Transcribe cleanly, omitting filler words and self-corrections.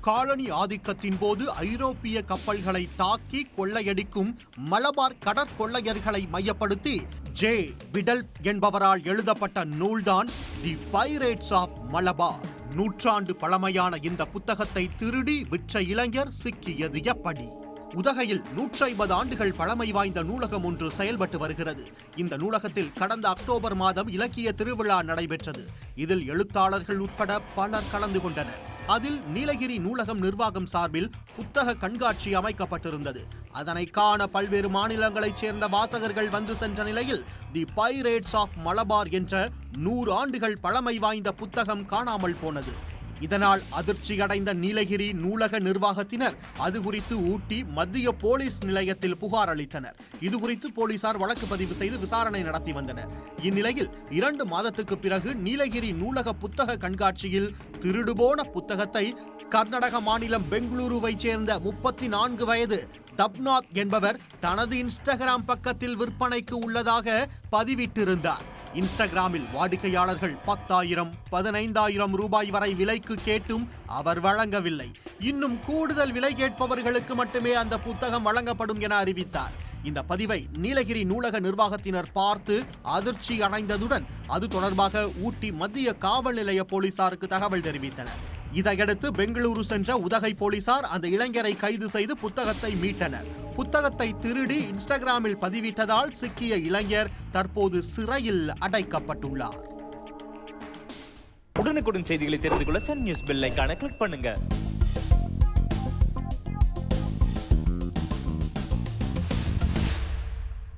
Colony ஆதிக்கத்தின் போது ஐரோப்பிய கப்பல்களை தாக்கி கொள்ளையடிக்கும் மலபார் கடற்கொள்ளையர்களை மையப்படுத்தி ஜே விடல்ஃப் என்பவரால் எழுதப்பட்ட நூல்தான் தி பைரேட்ஸ் ஆஃப் மலபார். நூற்றாண்டு பழமையான இந்த புத்தகத்தை திருடி விற்ற இளைஞர் சிக்கியது எப்படி? உதகையில் 150 ஆண்டுகள் பழமை வாய்ந்த நூலகம் ஒன்று செயல்பட்டு வருகிறது. இந்த நூலகத்தில் கடந்த அக்டோபர் மாதம் இலக்கிய திருவிழா நடைபெற்றது. இதில் எழுத்தாளர்கள் உட்பட பலர் கலந்து கொண்டனர். அதில் நீலகிரி நூலகம் நிர்வாகம் சார்பில் புத்தக கண்காட்சி அமைக்கப்பட்டிருந்தது. அதனை காண பல்வேறு மாநிலங்களைச் சேர்ந்த வாசகர்கள் வந்து சென்ற நிலையில் தி பைரேட்ஸ் ஆஃப் மலபார் என்ற 100 ஆண்டுகள் பழமை வாய்ந்த புத்தகம் காணாமல் போனது. இதனால் அதிர்ச்சியடைந்த நீலகிரி நூலக நிர்வாகத்தினர் அது குறித்து ஊட்டி மத்திய போலீஸ் நிலையத்தில் புகார் அளித்தனர். இதுகுறித்து போலீசார் வழக்கு பதிவு செய்து விசாரணை நடத்தி வந்தனர். இந்நிலையில் 2 மாதத்துக்கு பிறகு நீலகிரி நூலக புத்தக கண்காட்சியில் திருடுபோன புத்தகத்தை கர்நாடக மாநிலம் பெங்களூருவை சேர்ந்த 34 வயது தப்நாத் என்பவர் தனது இன்ஸ்டாகிராம் பக்கத்தில் விற்பனைக்கு உள்ளதாக பதிவிட்டிருந்தார். இன்ஸ்டாகிராமில் வாடிக்கையாளர்கள் 10,000, 15,000 ரூபாய் வரை விலைக்கு கேட்டும் அவர் வழங்கவில்லை. இன்னும் கூடுதல் விலை கேட்பவர்களுக்கு மட்டுமே அந்த புத்தகம் வழங்கப்படும் என அறிவித்தார். இந்த பதிவை நீலகிரி நூலக நிர்வாகத்தினர் பார்த்து அதிர்ச்சி அடைந்ததுடன் அது தொடர்பாக ஊட்டி மத்திய காவல் நிலைய போலீசாருக்கு தகவல் தெரிவித்தனர். இதையடுத்து பெங்களூரு சென்ற உதகை போலீசார் அந்த இளைஞரை கைது செய்து புத்தகத்தை மீட்டனர். புத்தகத்தை திருடி இன்ஸ்டாகிராமில் பதிவிட்டதால் சிக்கிய இளைஞர் தற்போது சிறையில் அடைக்கப்பட்டுள்ளார். உடனுக்குடன் செய்திகளை தெரிந்து கொள்ள சன் நியூஸ் பெல் ஐகானை கிளிக் பண்ணுங்க.